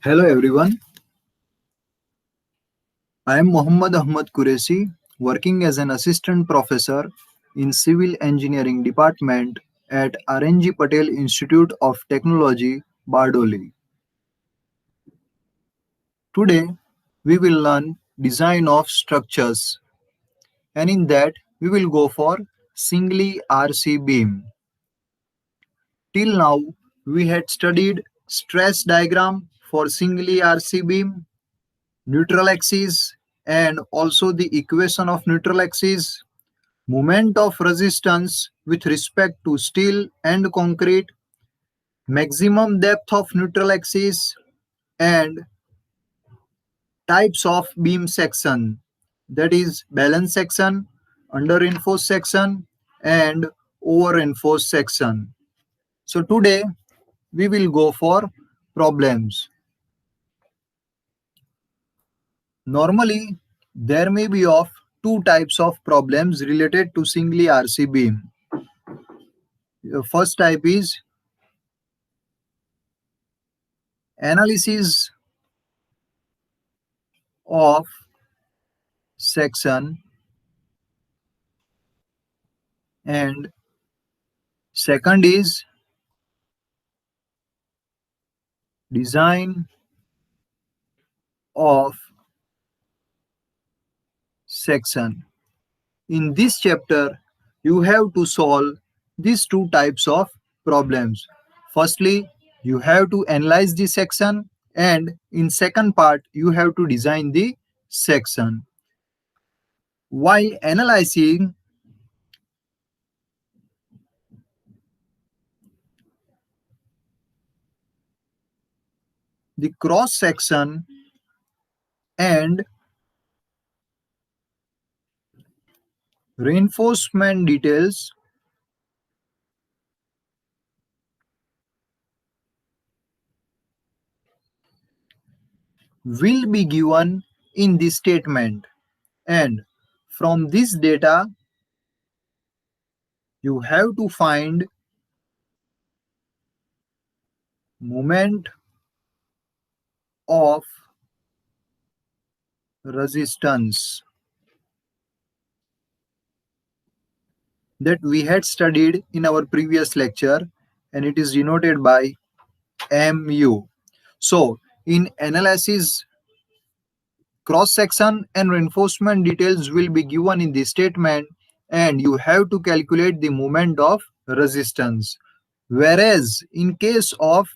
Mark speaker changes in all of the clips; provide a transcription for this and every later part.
Speaker 1: Hello everyone, I am Mohammad Ahmad Qureshi, working as an assistant professor in Civil Engineering Department at RNG Patel Institute of Technology, Bardoli. Today, we will learn design of structures, and in that, we will go for singly RC beam. Till now, we had studied stress diagram for singly RC beam, neutral axis, and also the equation of neutral axis, moment of resistance with respect to steel and concrete, maximum depth of neutral axis, and types of beam section, that is balance section, under reinforced section, and over reinforced section. So today we will go for problems. Normally there may be of two types of problems related to singly RC beam. The first type is analysis of section, and second is design of section. In this chapter you have to solve these two types of problems. Firstly, you have to analyze the section, and in second part you have to design the section. While analyzing the cross section and reinforcement details, will be given in the statement, and from this data you have to find moment of resistance that we had studied in our previous lecture, and it is denoted by mu. So in analysis, cross section and reinforcement details will be given in the statement, and you have to calculate the moment of resistance. Whereas in case of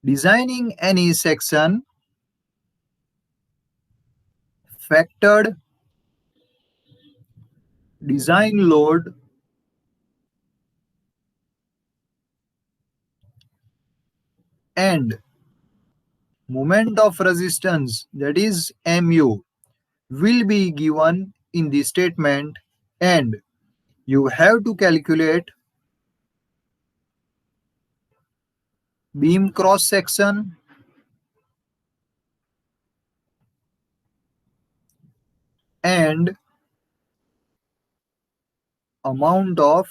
Speaker 1: designing any section, factored design load and moment of resistance, that is mu, will be given in the statement, and you have to calculate beam cross section and amount of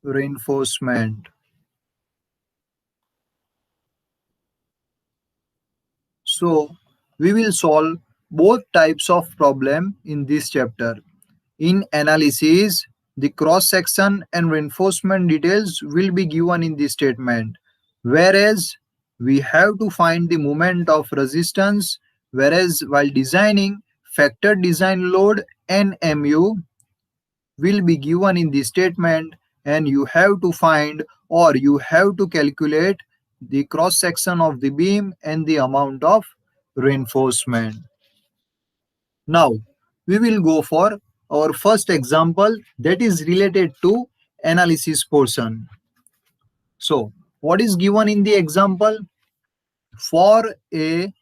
Speaker 1: reinforcement. So we will solve both types of problem in this chapter. In analysis, the cross section and reinforcement details will be given in the statement, whereas we have to find the moment of resistance, whereas while designing, factor design load and mu will be given in the statement, and you have to find or you have to calculate the cross section of the beam and the amount of reinforcement. Now we will go for our first example, that is related to analysis portion. So what is given in the example? For a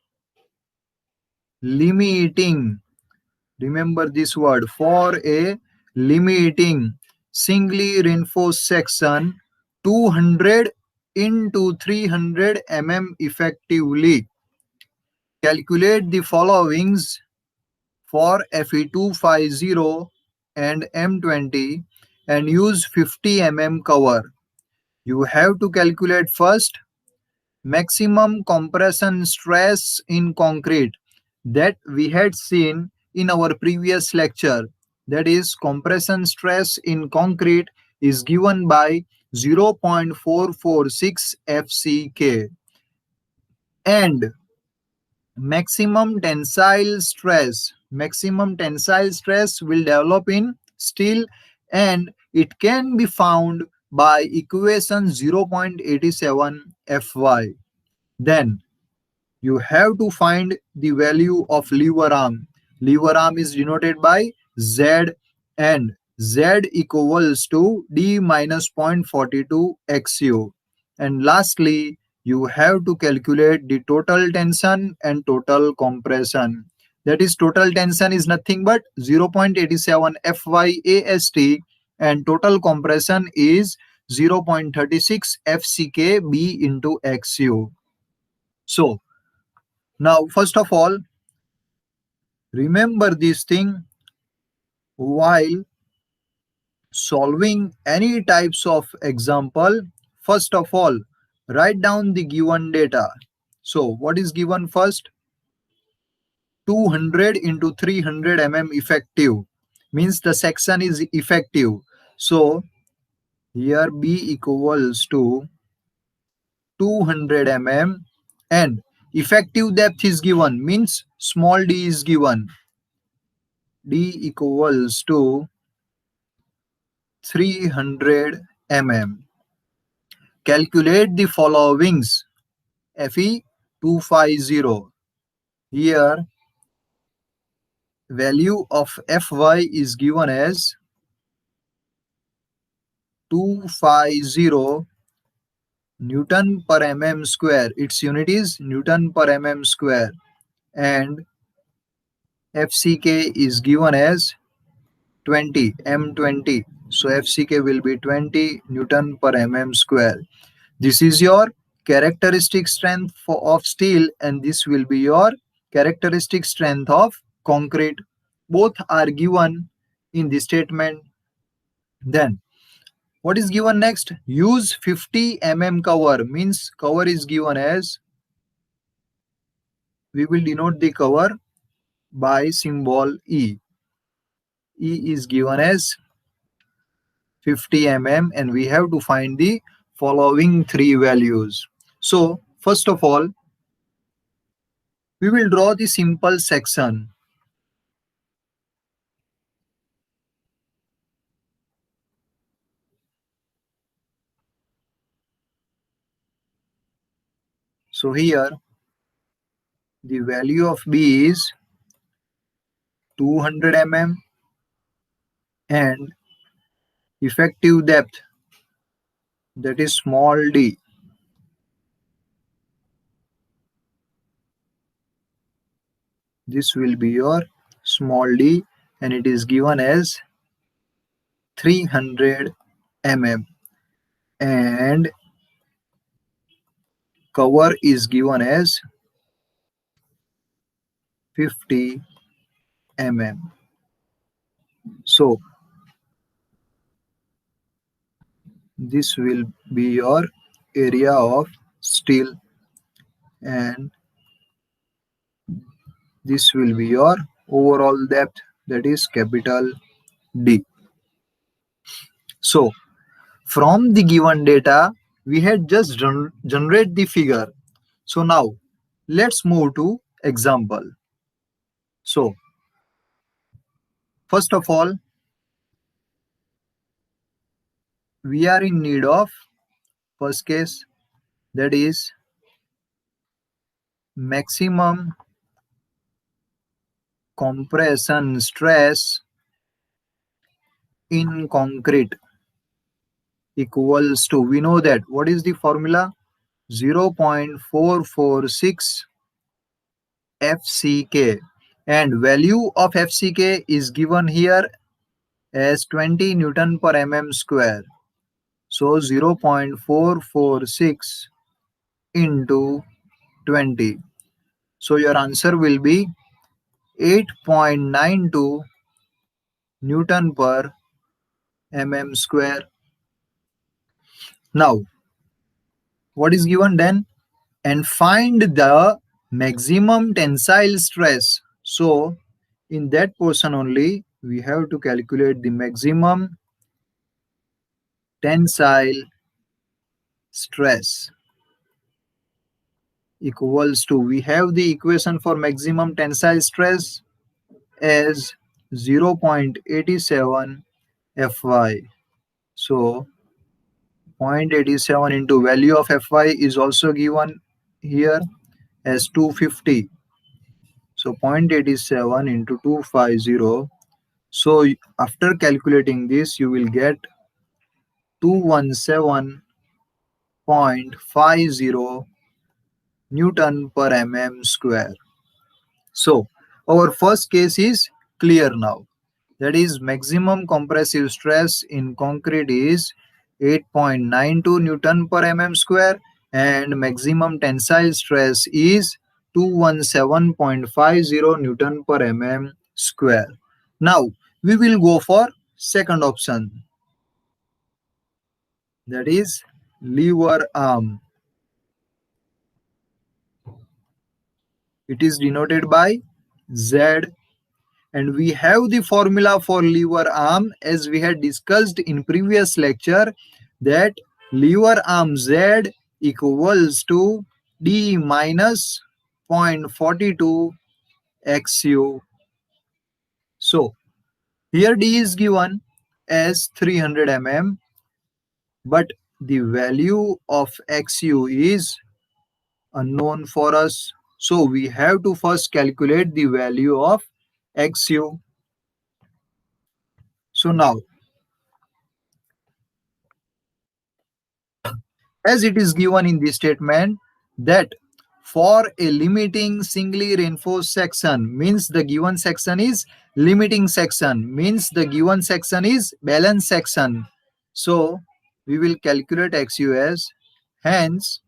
Speaker 1: limiting, remember this word, for a limiting singly reinforced section 200 into 300 effectively, calculate the followings for Fe250 and M20 and use 50 cover. You have to calculate first maximum compression stress in concrete that we had seen in our previous lecture. That is, compression stress in concrete is given by 0.446 FCK, and maximum tensile stress will develop in steel, and it can be found by equation 0.87 Fy. Then you have to find the value of lever arm. Lever arm is denoted by Z, and Z equals to D minus 0.42 XU. And lastly, you have to calculate the total tension and total compression. That is, total tension is nothing but 0.87 FYAST, and total compression is 0.36 FCKB into XU. So, now, first of all, remember this thing while solving any types of example. First of all, write down the given data. So, what is given first? 200 into 300 effective means the section is effective. So, here B equals to 200 and effective depth is given, means small d is given. D equals to 300 Calculate the followings. Fe 250. Here, value of Fy is given as 250 Newton per square. Its unit is Newton per square. And FCK is given as 20, M20. So FCK will be 20 Newton per square. This is your characteristic strength of steel, and this will be your characteristic strength of concrete. Both are given in the statement. Then, what is given next? Use 50 cover, means cover is given as, we will denote the cover by symbol E. E is given as 50 and we have to find the following three values. So, first of all, we will draw the simple section. So here the value of B is 200 and effective depth, that is small d. This will be your small d, and it is given as 300 and cover is given as 50 So this will be your area of steel, and this will be your overall depth, that is capital D. So from the given data, we had just generate the figure. So now let's move to example. So first of all, we are in need of first case, that is maximum compression stress in concrete equals to, we know that, what is the formula? 0.446 FCK, and value of FCK is given here as 20 Newton per square. So 0.446 into 20. So your answer will be 8.92 Newton per square. Now, what is given then? and find the maximum tensile stress. So, in that portion only, we have to calculate the maximum tensile stress equals to, we have the equation for maximum tensile stress as 0.87 Fy. So 0.87 into value of Fy is also given here as 250. So 0.87 into 250. So after calculating this, you will get 217.50 Newton per mm square. So our first case is clear now. That is, maximum compressive stress in concrete is 8.92 Newton per mm square and maximum tensile stress is 217.50 Newton per mm square. Now we will go for second option, that is lever arm. It is denoted by Z, and we have the formula for lever arm as we had discussed in previous lecture, that lever arm Z equals to D minus 0.42 XU. So here D is given as 300 mm, but the value of XU is unknown for us. So we have to first calculate the value of XU. So now, as it is given in the statement, that for a limiting singly reinforced section, means the given section is limiting section, means the given section is balance section. So we will calculate XU as, hence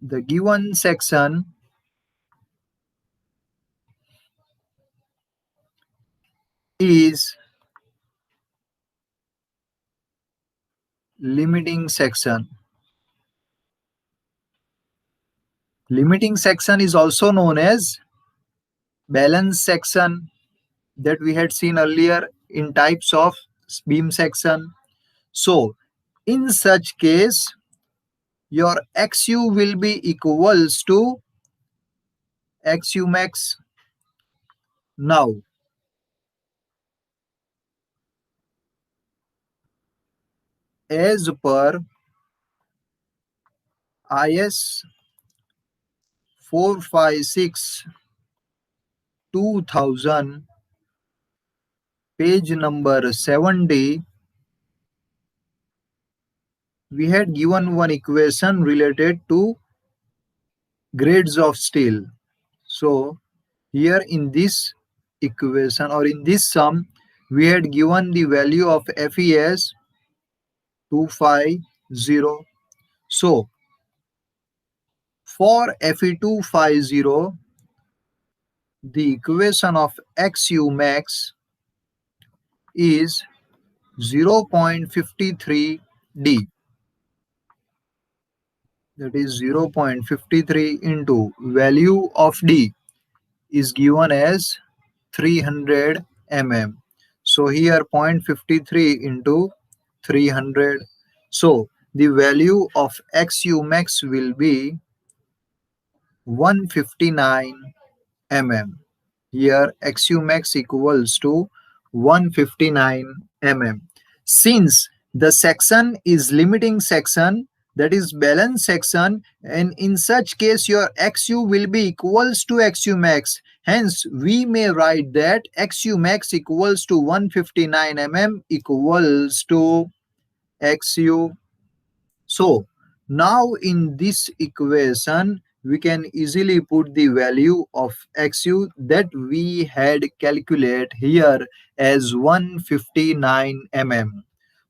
Speaker 1: the given section is limiting section. Limiting section is also known as balance section, that we had seen earlier in types of beam section. So in such case, your XU will be equals to XU max. Now, as per IS 456 2000, page number 70, we had given one equation related to grades of steel. So, here in this equation or in this sum, we had given the value of Fe as 250. So, for Fe250, the equation of XU max is 0.53 D. That is 0.53 into value of D is given as 300 mm. So here 0.53 into 300. So the value of XU max will be 159 mm. Here XU max equals to 159 mm. Since the section is limiting section, that is balance section, and in such case your XU will be equals to XU max. Hence we may write that XU max equals to 159 mm equals to XU. So now in this equation, we can easily put the value of XU that we had calculated here as 159 mm.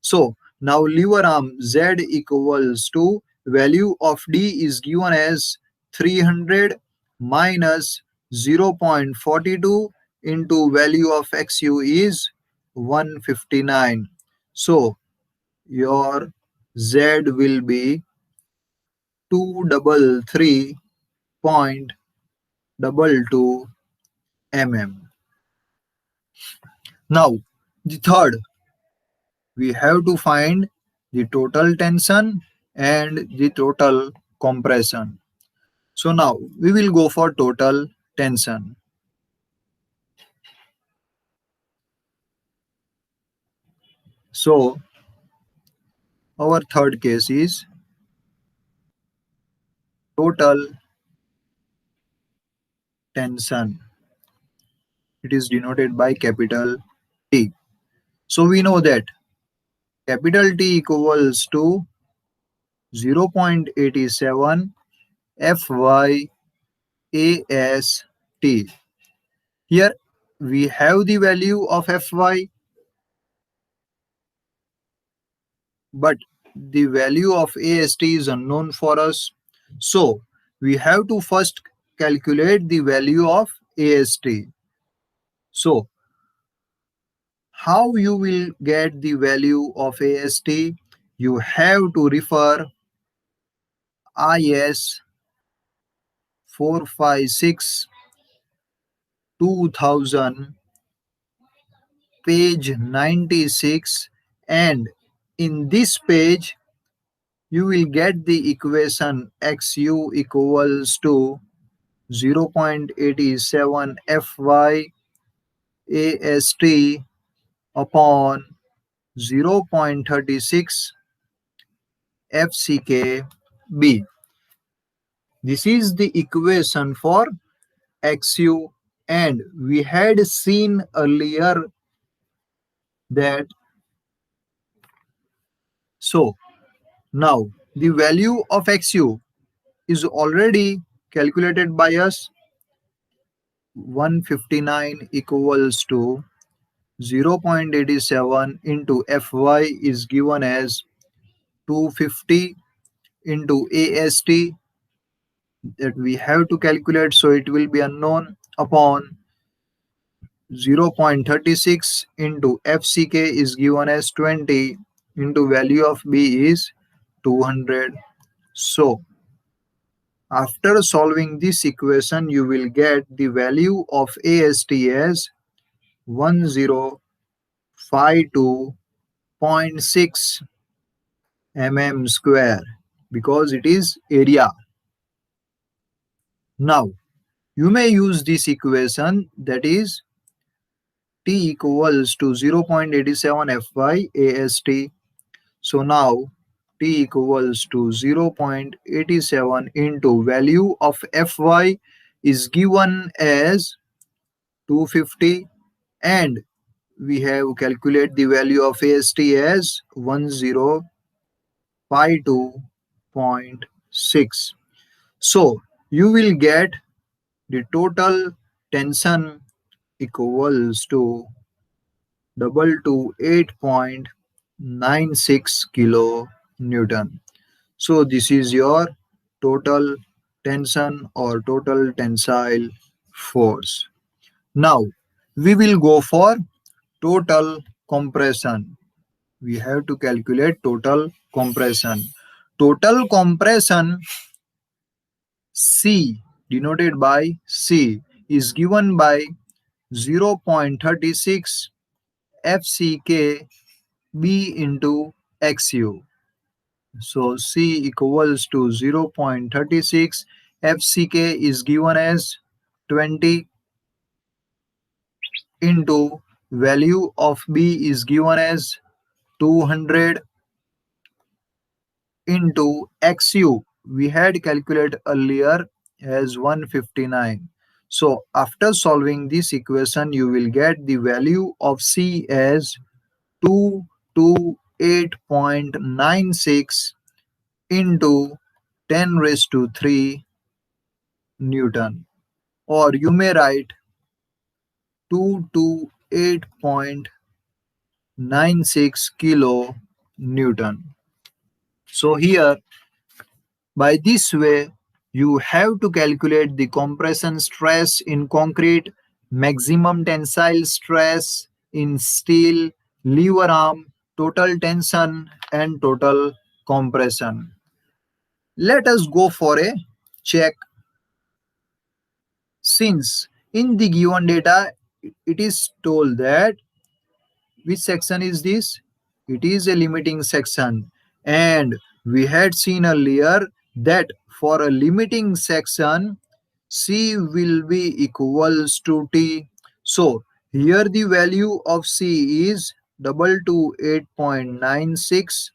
Speaker 1: So now lever arm Z equals to, value of D is given as 300 minus 0.42 into value of XU is 159. So your Z will be 233.22 mm. Now, the third, we have to find the total tension and the total compression. So now we will go for total tension. So our third case is total tension. It is denoted by capital T. So we know that capital T equals to 0.87 FYAST. Here we have the value of Fy, but the value of AST is unknown for us. So we have to first calculate the value of AST. So how you will get the value of AST? You have to refer IS 456 2000 page 96, and in this page you will get the equation XU equals to 0.87 FYAST upon 0.36 FCKB. This is the equation for XU, and we had seen earlier that. So now the value of XU is already calculated by us. 159 equals to 0.87 into Fy is given as 250 into AST that we have to calculate, so it will be unknown, upon 0.36 into FCK is given as 20 into value of B is 200. So after solving this equation you will get the value of AST as 1052.6 mm square because it is area. Now you may use this equation, that is T equals to 0.87 Fy AST. So now T equals to 0.87 into value of Fy is given as 250, and we have calculated the value of AST as 1052.6. So you will get the total tension equals to 228.96 kilo Newton. So this is your total tension or total tensile force. Now we will go for total compression. We have to calculate total compression. Total compression C, denoted by C, is given by 0.36 FCK B into XU. So C equals to 0.36 FCK is given as 20 into value of B is given as 200 into XU we had calculated earlier as 159. So after solving this equation you will get the value of C as 228.96 into 10 raised to 3 Newton, or you may write 228.96 kilo Newton. So here, by this way, you have to calculate the compression stress in concrete, maximum tensile stress in steel, lever arm, total tension, and total compression. Let us go for a check. Since in the given data it is told that which section is this? It is a limiting section. And we had seen earlier that for a limiting section, C will be equals to T. So here the value of C is 228.96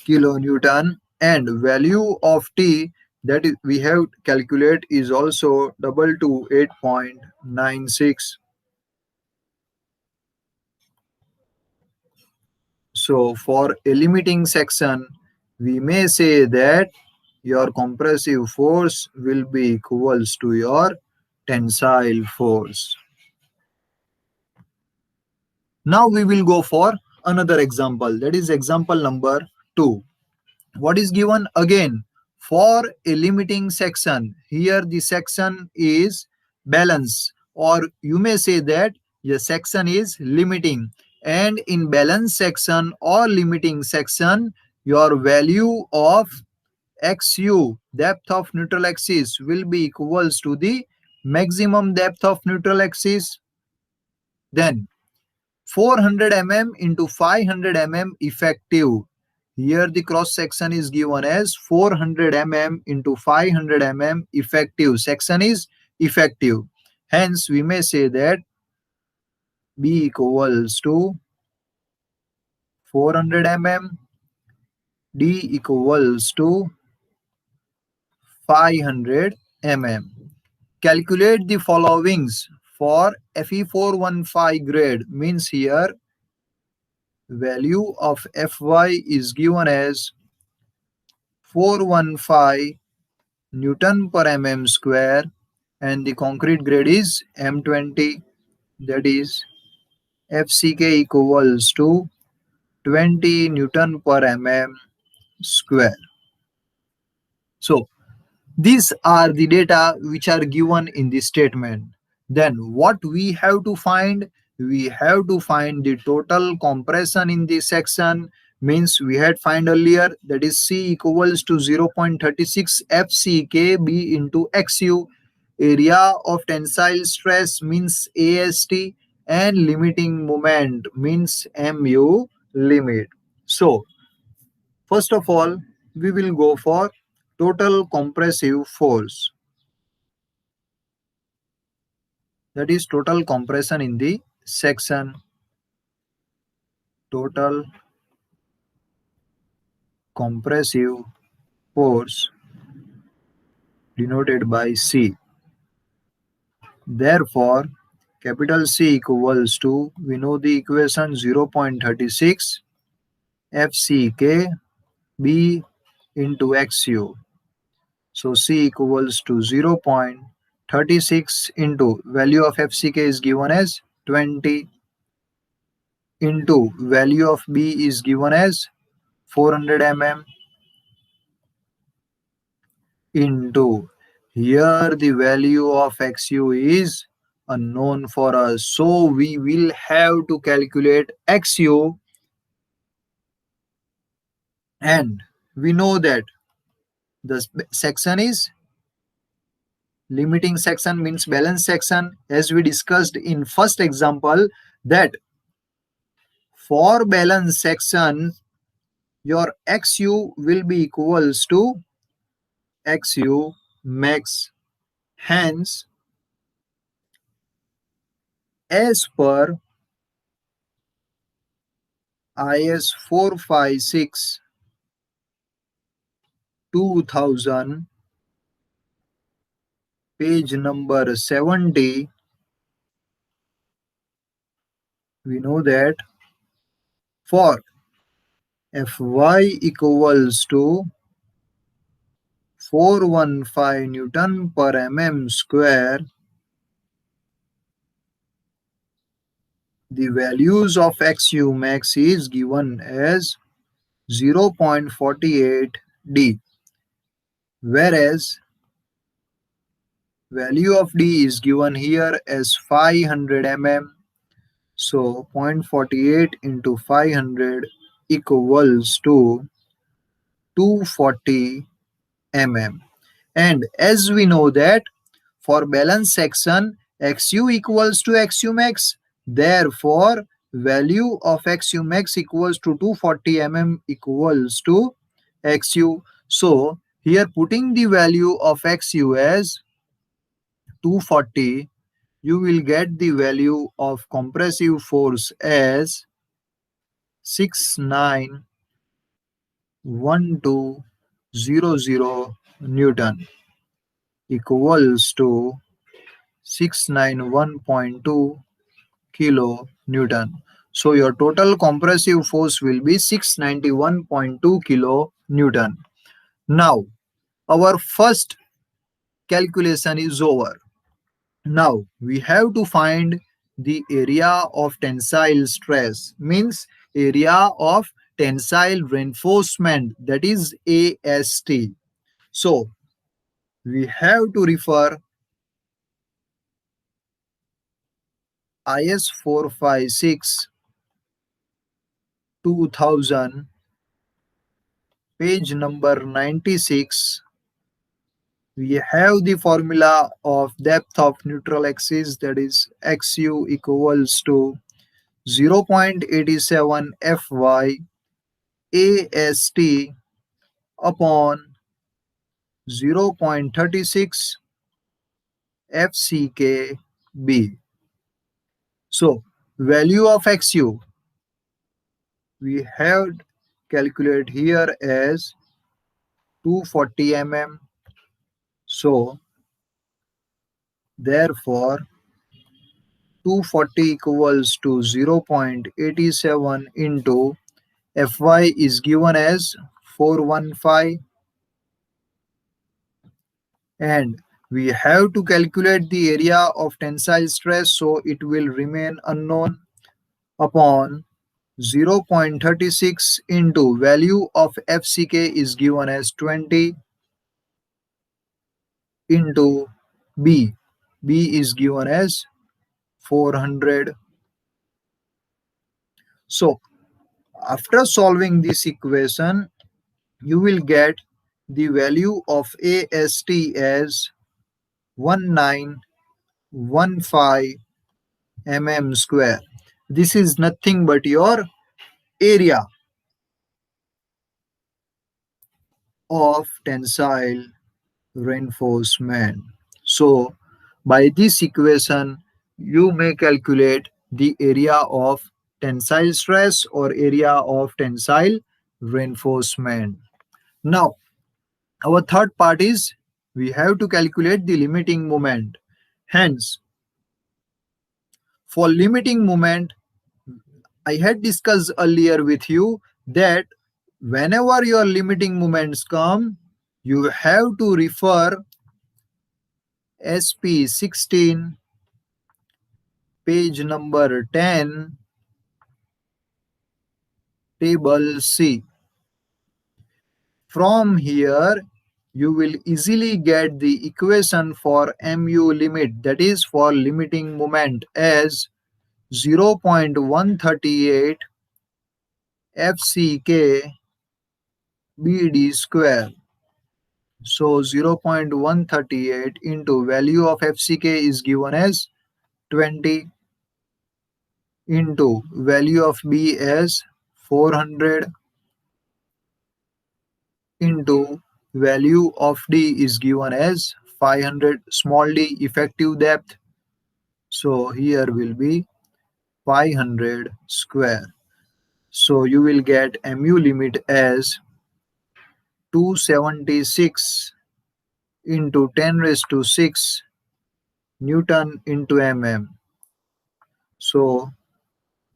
Speaker 1: kilonewton, and value of T that we have calculate is also 228.96. So for a limiting section, we may say that your compressive force will be equals to your tensile force. Now we will go for another example, that is example number 2. What is given again? For a limiting section, here the section is balance, or you may say that the section is limiting, and in balance section or limiting section, your value of xu, depth of neutral axis, will be equals to the maximum depth of neutral axis. Then 400 mm into 500 mm effective. Here the cross section is given as 400 mm into 500 mm effective. Section is effective. Hence, we may say that B equals to 400 mm, D equals to 500 mm. Calculate the followings for Fe415 grade. Means here value of Fy is given as 415 Newton per mm square, and the concrete grade is M20, that is FCK equals to 20 Newton per mm square. So these are the data which are given in the statement. Then what we have to find? We have to find the total compression in this section. Means we had find earlier, that is C equals to 0.36 FCKB into XU. Area of tensile stress means AST, and limiting moment means MU limit. So first of all, we will go for total compressive force. That is total compression in the section. Total compressive force denoted by C. Therefore, capital C equals to, we know the equation, 0.36 FCK B into XU. So C equals to 0.36 into value of FCK is given as 20 into value of B is given as 400 mm into, here the value of XU is unknown for us. So we will have to calculate XU, and we know that the section is limiting section, means balance section, as we discussed in first example, that for balance section your XU will be equals to XU max. Hence, as per IS 456 2000, page number 70, we know that for Fy equals to 415 Newton per mm square, the values of XU max is given as 0.48 D, whereas value of D is given here as 500 mm. So 0.48 into 500 equals to 240 mm. And as we know that for balance section, xu equals to xu max, therefore value of xu max equals to 240 mm equals to xu. So here putting the value of xu as 240, you will get the value of compressive force as 691200 Newton equals to 691.2 kilo Newton. So your total compressive force will be 691.2 kilo Newton. Now our first calculation is over. Now we have to find the area of tensile stress, means area of tensile reinforcement, that is AST. So we have to refer IS 456 2000, page number 96. We have the formula of depth of neutral axis, that is xu equals to 0.87 Fy AST upon 0.36 FCKB. So value of xu we have calculate here as 240 mm. So therefore 240 equals to 0.87 into Fy is given as 415, and we have to calculate the area of tensile stress, so it will remain unknown, upon 0.36 into value of FCK is given as 20 into B. B is given as 400. So after solving this equation, you will get the value of AST as 1915 mm square. This is nothing but your area of tensile reinforcement. So by this equation, you may calculate the area of tensile stress or area of tensile reinforcement. Now, our third part is we have to calculate the limiting moment. Hence, for limiting moment, I had discussed earlier with you that whenever your limiting moments come, you have to refer SP 16, page number 10, table C. From here, you will easily get the equation for MU limit, that is for limiting moment, as 0.138 FCK BD square. So 0.138 into value of FCK is given as 20 into value of B as 400 into value of D is given as 500, small d effective depth. So here will be 500 square. So you will get MU limit as 276 into 10 raised to 6 Newton into mm. So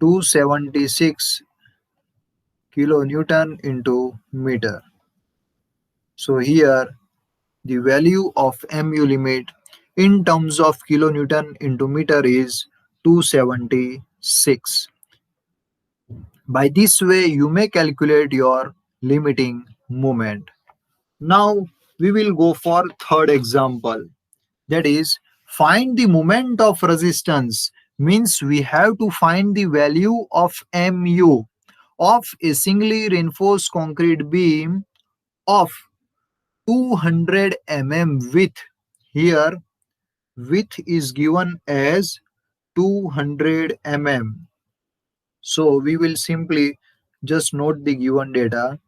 Speaker 1: 276 kilonewton into meter. So here the value of MU limit in terms of kilonewton into meter is 276. By this way, you may calculate your limiting moment. Now we will go for third example. That is, find the moment of resistance. Means we have to find the value of Mu of a singly reinforced concrete beam of 200 mm width. Here width is given as 200 mm. So we will simply just note the given data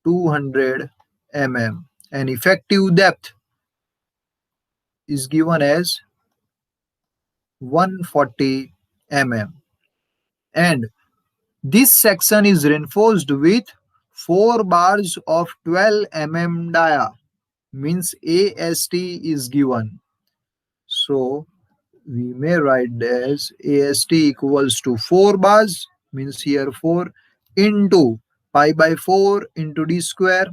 Speaker 1: 200 mm, and effective depth is given as 140 mm, and this section is reinforced with 4 bars of 12 dia, means AST is given. So we may write as AST equals to 4 bars, means here 4 into pi by 4 into d square.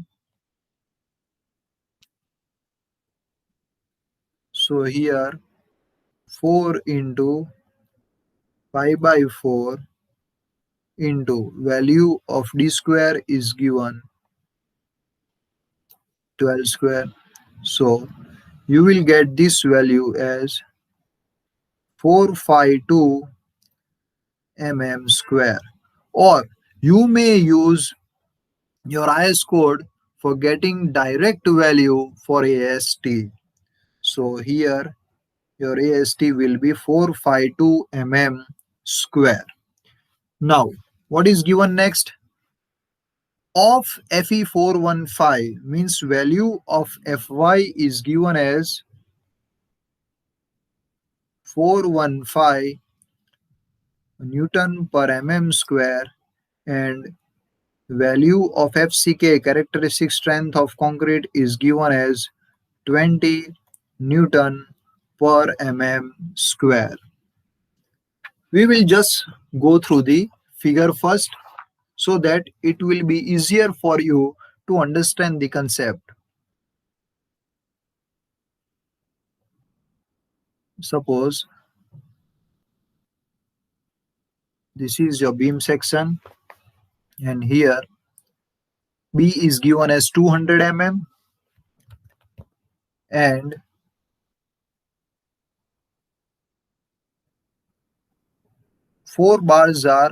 Speaker 1: So here 4 into pi by 4 into value of d square is given 12 square. So you will get this value as 452 mm square, or you may use your IS code for getting direct value for AST. So here your AST will be 452 mm square. Now what is given next? Of Fe415 means value of Fy is given as 415 Newton per mm square, and value of FCK characteristic strength of concrete is given as 20 Newton per mm square. We will just go through the figure first so that it will be easier for you to understand the concept. Suppose this is your beam section, and here B is given as 200 mm, and 4 bars are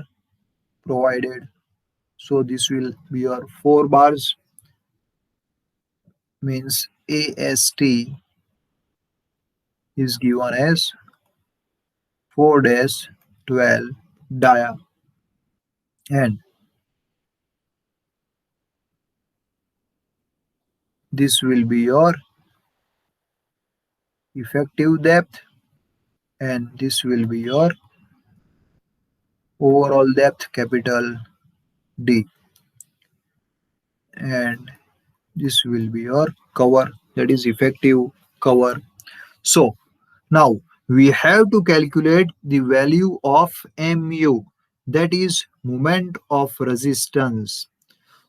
Speaker 1: provided. So this will be your 4 bars, means AST is given as 4 dash 12 dia, and this will be your effective depth, and this will be your overall depth, capital D, and this will be your cover, that is effective cover. So now we have to calculate the value of mu, that is moment of resistance.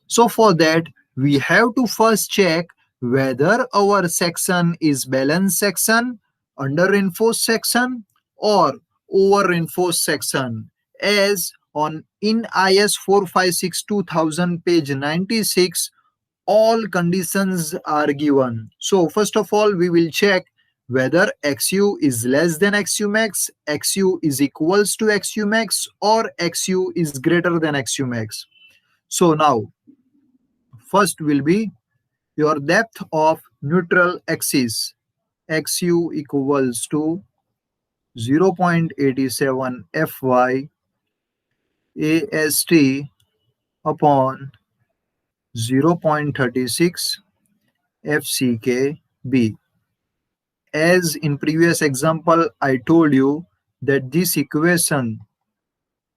Speaker 1: So for that, we have to first check whether our section is balanced section, under reinforced section, or over reinforced section. As on in IS 456 2000 page 96, all conditions are given. So first of all, we will check whether XU is less than XU max, XU is equals to XU max, or XU is greater than XU max. So now first will be your depth of neutral axis. XU equals to 0.87 Fy AST upon 0.36 FCKB. As in previous example, I told you that this equation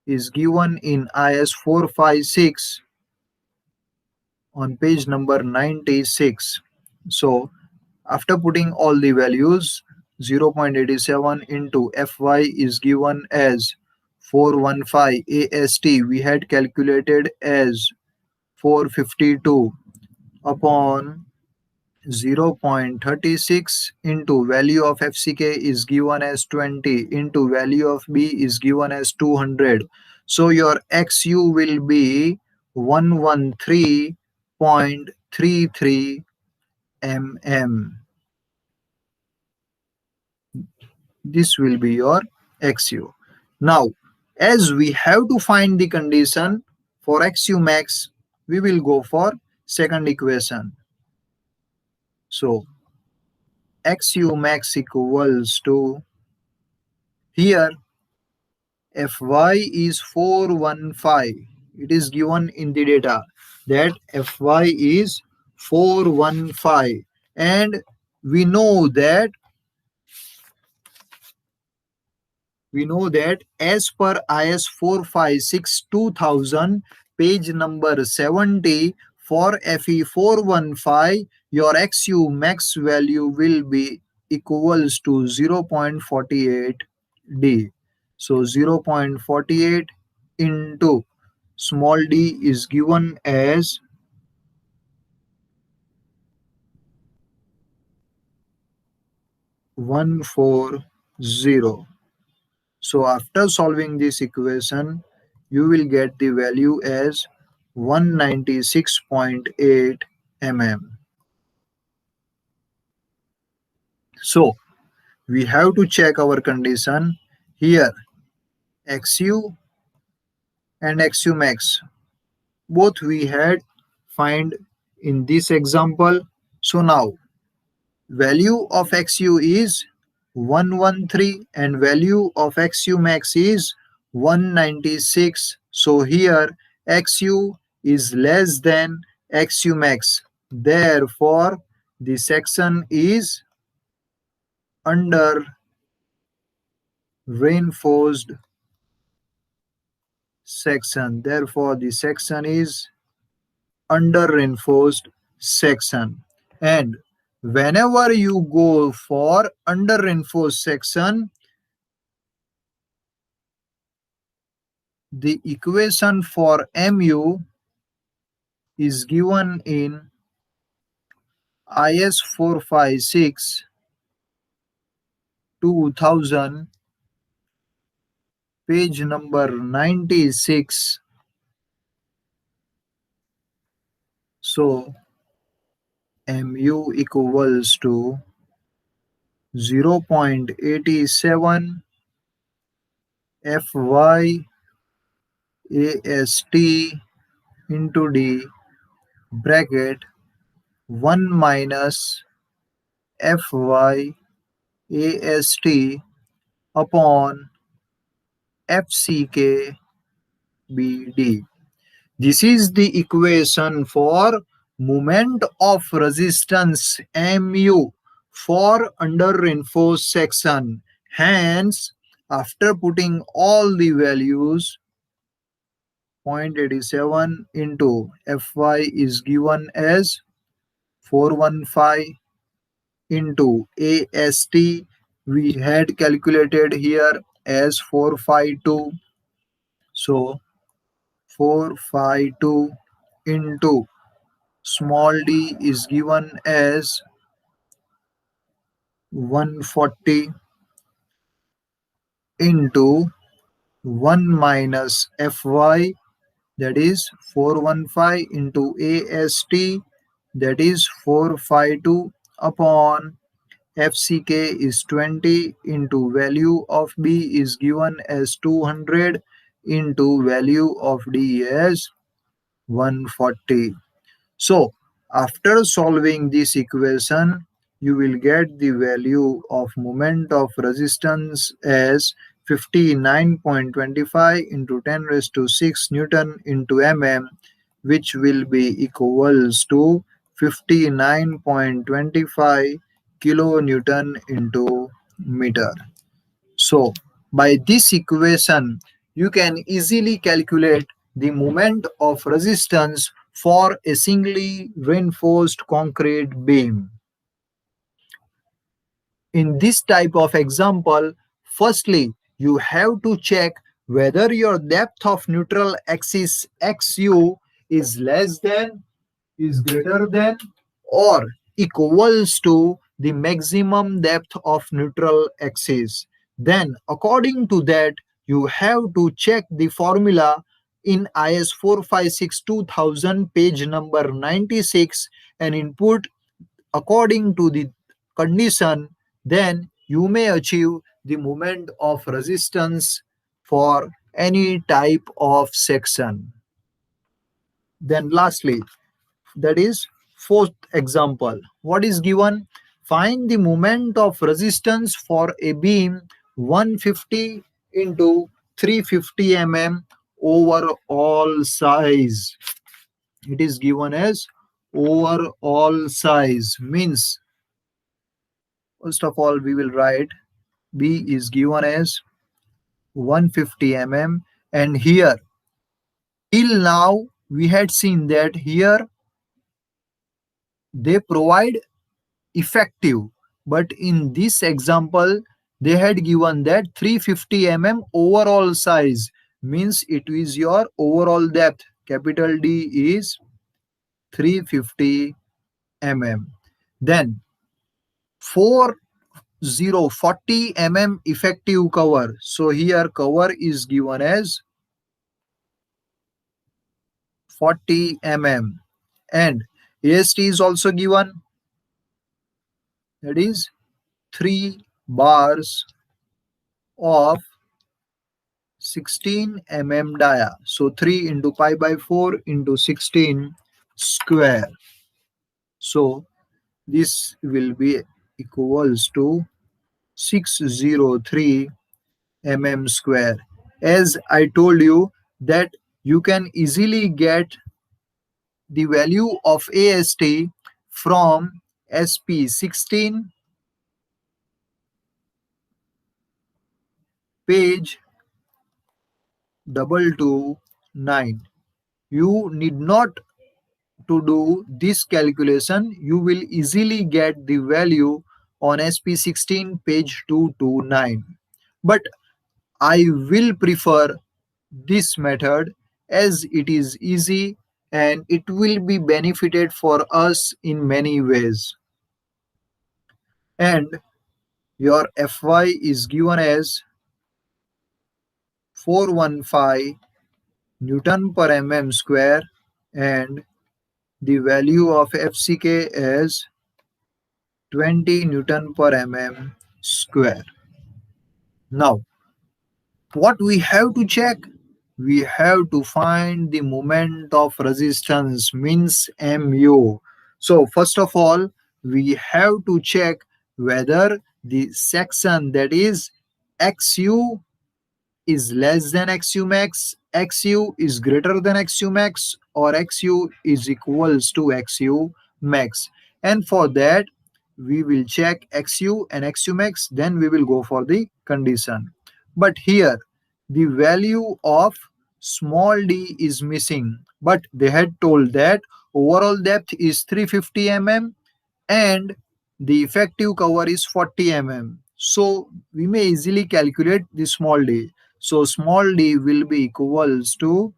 Speaker 1: is given in IS 456 on page number 96. So after putting all the values, 0.87 into Fy is given as 415 AST we had calculated as 452 upon 0.36 into value of FCK is given as 20 into value of B is given as 200. So your XU will be 113.33 mm. This will be your XU. Now, as we have to find the condition for XU max, we will go for second equation. So XU max equals to, here Fy is 415. It is given in the data that Fy is 415, and we know that as per IS 456 2000, page number 70, for Fe 415, your XU max value will be equals to 0.48 D. So 0.48 into small d is given as 140. So after solving this equation, you will get the value as 196.8 mm. So we have to check our condition here. XU and XU max, both we had find in this example. So now value of XU is 113 and value of XU max is 196. So here XU is less than XU max. Therefore, the section is under reinforced section. Therefore, the section is under reinforced section. And whenever you go for under reinforced section, the equation for mu is given in IS 456 2000, page number 96. So mu equals to 0.87 Fy ast into d bracket 1 minus Fy ast upon FCK BD. This is the equation for moment of resistance mu for under reinforced section. Hence, after putting all the values, 0.87 into Fy is given as 415 into AST, we had calculated here as 452. So 452 into small d is given as 140 into 1 minus Fy, that is 415 into AST, that is 452 upon FCK is 20 into value of B is given as 200 into value of D as 140. So after solving this equation, you will get the value of moment of resistance as 59.25 into 10 raised to 6 Newton into mm, which will be equals to 59.25 kilonewton into meter. So by this equation, you can easily calculate the moment of resistance for a singly reinforced concrete beam. In this type of example, firstly, you have to check whether your depth of neutral axis XU is less than, is greater than, or equals to the maximum depth of neutral axis. Then according to that, you have to check the formula in IS 456 2000, page number 96, and input according to the condition. Then you may achieve the moment of resistance for any type of section. Then lastly, that is Fourth example, what is given? Find the moment of resistance for a beam 150 into 350 mm overall size. It is given as overall size, means first of all we will write B is given as 150 mm, and here till now we had seen that here they provide effective, but in this example they had given that 350 mm overall size, means it is your overall depth. Capital D is 350 mm. Then 40 mm effective cover, so here cover is given as 40 mm, and AST is also given, that is 3 bars of 16 mm dia. So 3 into pi by 4 into 16 square. So this will be equals to 603 mm square. As I told you that you can easily get the value of AST from SP16 page 229. You need not to do this calculation. You will easily get the value on SP16 page 229. But I will prefer this method as it is easy and it will be benefited for us in many ways. And your Fy is given as 415 Newton per mm square, and the value of FCK is 20 Newton per mm square. Now, what we have to check? We have to find the moment of resistance, means mu. So first of all we have to check whether the section, that is xu, is less than xu max, xu is greater than xu max, or xu is equals to xu max. And for that we will check xu and xu max, then we will go for the condition. But here the value of small d is missing, but they had told that overall depth is 350 mm and the effective cover is 40 mm. So we may easily calculate the small d. So small d will be equals to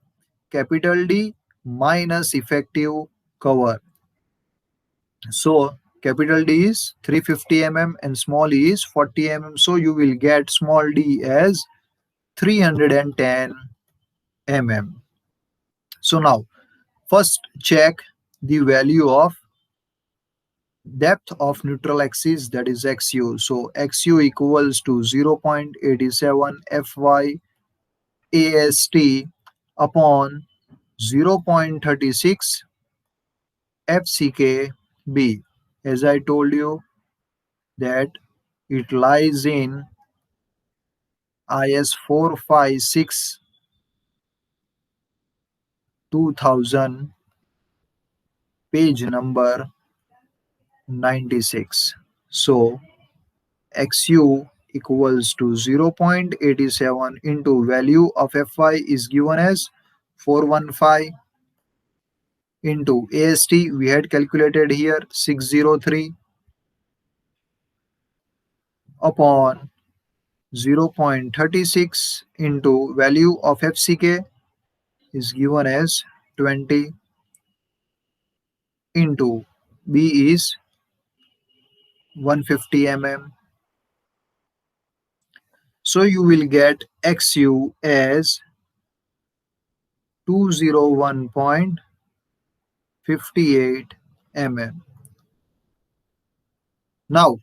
Speaker 1: capital D minus effective cover. So capital D is 350 mm and small e is 40 mm. So you will get small d as 310 mm. So now first check the value of depth of neutral axis, that is xu. So xu equals to 0.87 Fy AST upon 0.36 FCKB. As I told you that it lies in IS 456 2000 page number 96. So xu equals to 0.87 into value of Fy is given as 415 into AST we had calculated here 603 upon 0.36 into value of FCK is given as 20 into B is 150 mm. So you will get XU as 201.58 mm. Now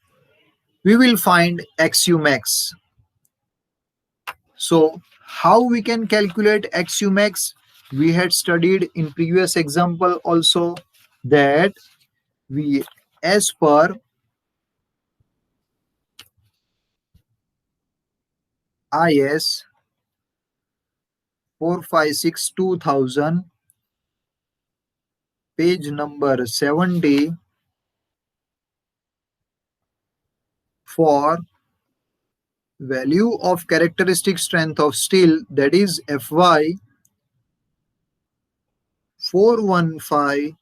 Speaker 1: we will find XU max. So how we can calculate XU max? We had studied in previous example also that we as per IS 456 2000, page number 70, for value of characteristic strength of steel, that is Fy 415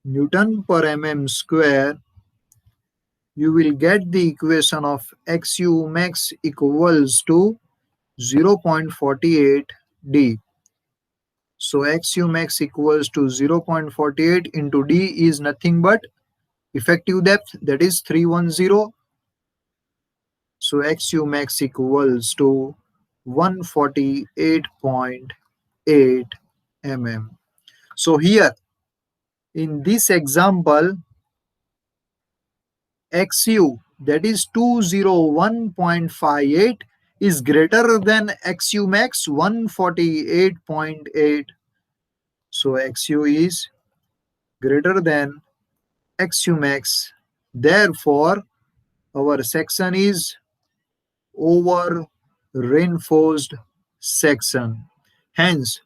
Speaker 1: Newton per mm square, you will get the equation of Xu max equals to 0.48 D. So Xu max equals to 0.48 into D is nothing but effective depth, that is 310. So Xu max equals to 148.8 mm. So here in this example, XU, that is 201.58, is greater than XU max 148.8. So XU is greater than XU max. Therefore, our section is over reinforced section. Hence,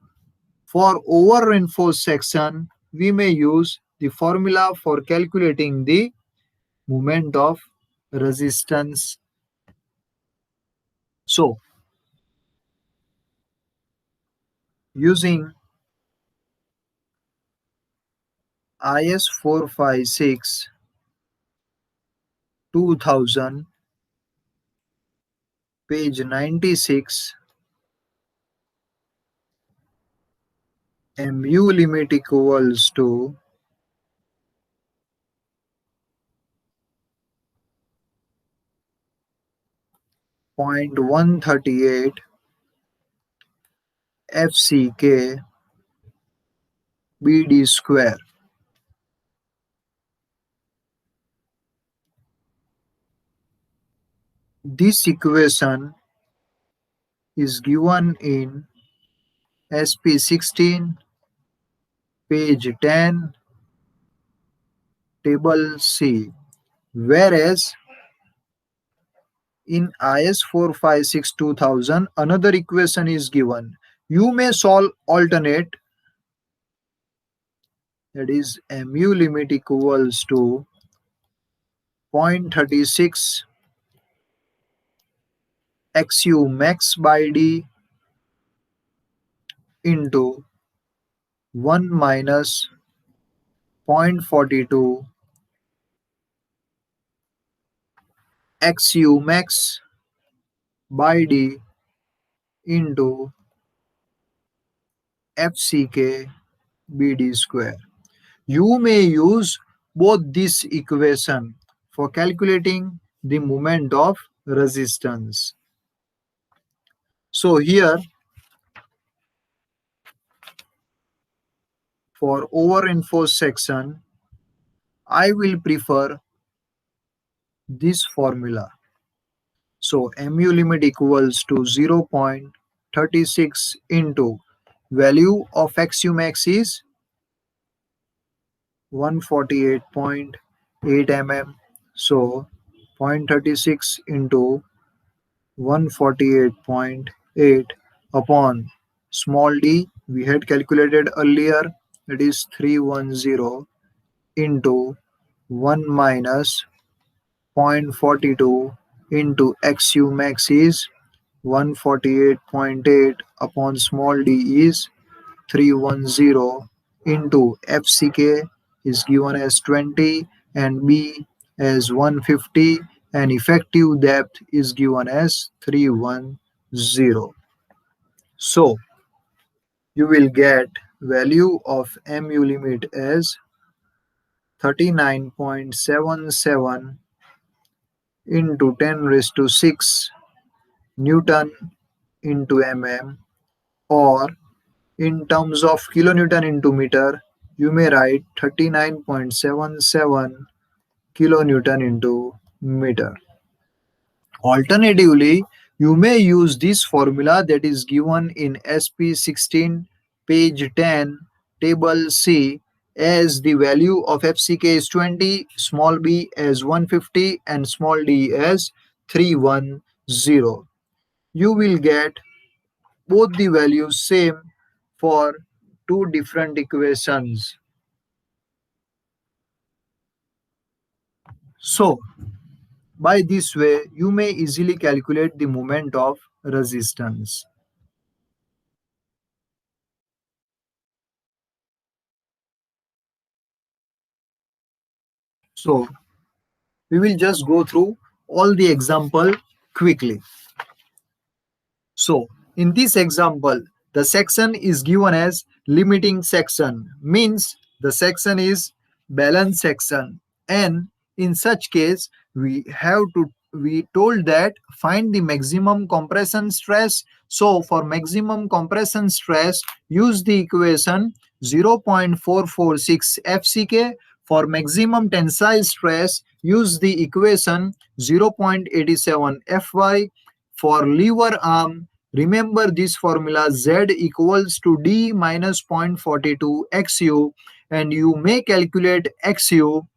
Speaker 1: for over reinforced section, we may use the formula for calculating the moment of resistance. So, using IS 456 2000, page 96, mu limit equals to point 138 FCK BD square. This equation is given in SP 16, page 10, table C, whereas in IS 456 2000 another equation is given. You may solve alternate, that is mu limit equals to 0.36 XU max by D into 1 minus 0.42 XU max by D into FCK BD square. You may use both this equation for calculating the moment of resistance. So here for over-enforced section, I will prefer this formula. So mu limit equals to 0.36 into value of XU max is 148.8 mm. So 0.36 into 148.8 upon small d we had calculated earlier, that is 310 into 1 minus 0.42 into XU max is 148.8 upon small d is 310 into FCK is given as 20 and B as 150 and effective depth is given as 310. So you will get value of mu limit as 39.77 into 10 raised to 6 Newton into mm, or in terms of kilonewton into meter, you may write 39.77 kilonewton into meter. Alternatively, you may use this formula that is given in SP 16, page 10, table C, as the value of FCK is 20, small b as 150, and small d as 310. You will get both the values same for two different equations. So, by this way, you may easily calculate the moment of resistance. So, we will just go through all the example quickly. So, in this example, the section is given as limiting section, means the section is balance section. And in such case, we told that find the maximum compression stress. So, for maximum compression stress, use the equation 0.446 FCK. For maximum tensile stress, use the equation 0.87 FY. For lever arm, remember this formula Z equals to D minus 0.42 XU, and you may calculate XU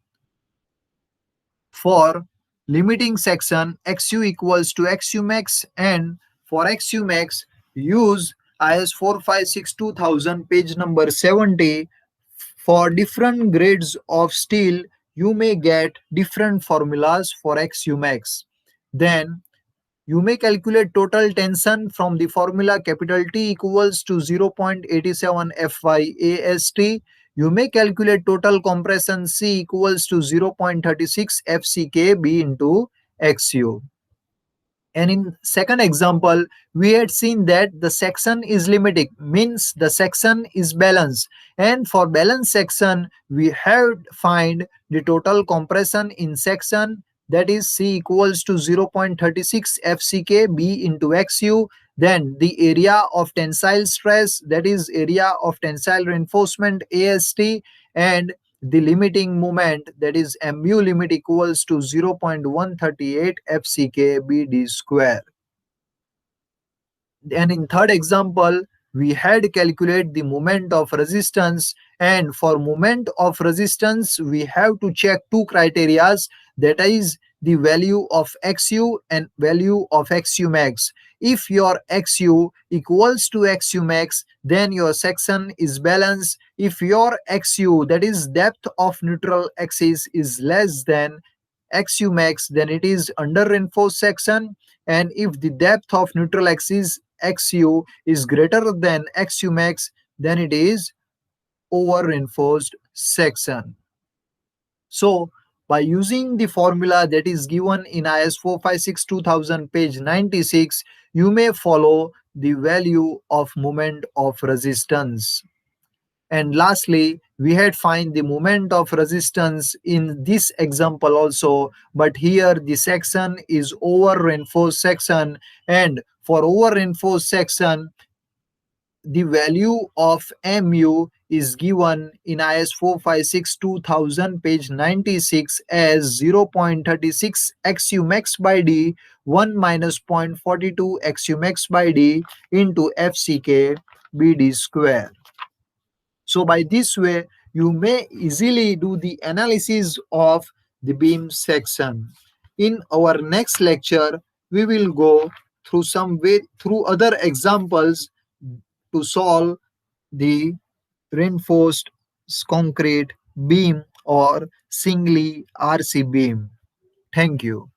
Speaker 1: for limiting section. XU equals to XU max, and for XU max use IS 456 2000 page number 70. For different grades of steel you may get different formulas for XU max. Then you may calculate total tension from the formula capital T equals to 0.87 FYAST. You may calculate total compression C equals to 0.36 FCKB into XU. And in second example, we had seen that the section is limiting, means the section is balanced. And for balanced section, we have find the total compression in section, that is C equals to 0.36 FCK B into XU. Then the area of tensile stress, that is area of tensile reinforcement AST, and the limiting moment, that is mu limit equals to 0.138 FCK BD square. And in third example, we had calculate the moment of resistance, and for moment of resistance we have to check two criterias, that is the value of XU and value of XU max. If your XU equals to XU max, then your section is balanced. If your XU, that is depth of neutral axis, is less than XU max, then it is under reinforced section. And if the depth of neutral axis XU is greater than XU max, then it is over reinforced section. So, by using the formula that is given in IS 456 2000 page 96, you may follow the value of moment of resistance. And lastly, we had find the moment of resistance in this example also, but here the section is over reinforced section, and for over reinforced section the value of mu is given in IS 456 2000 page 96 as 0.36 XU max by D 1 minus 0.42 XU max by D into FCK BD square. So by this way, you may easily do the analysis of the beam section. In our next lecture, we will go through through other examples to solve the reinforced concrete beam or singly RC beam. Thank you.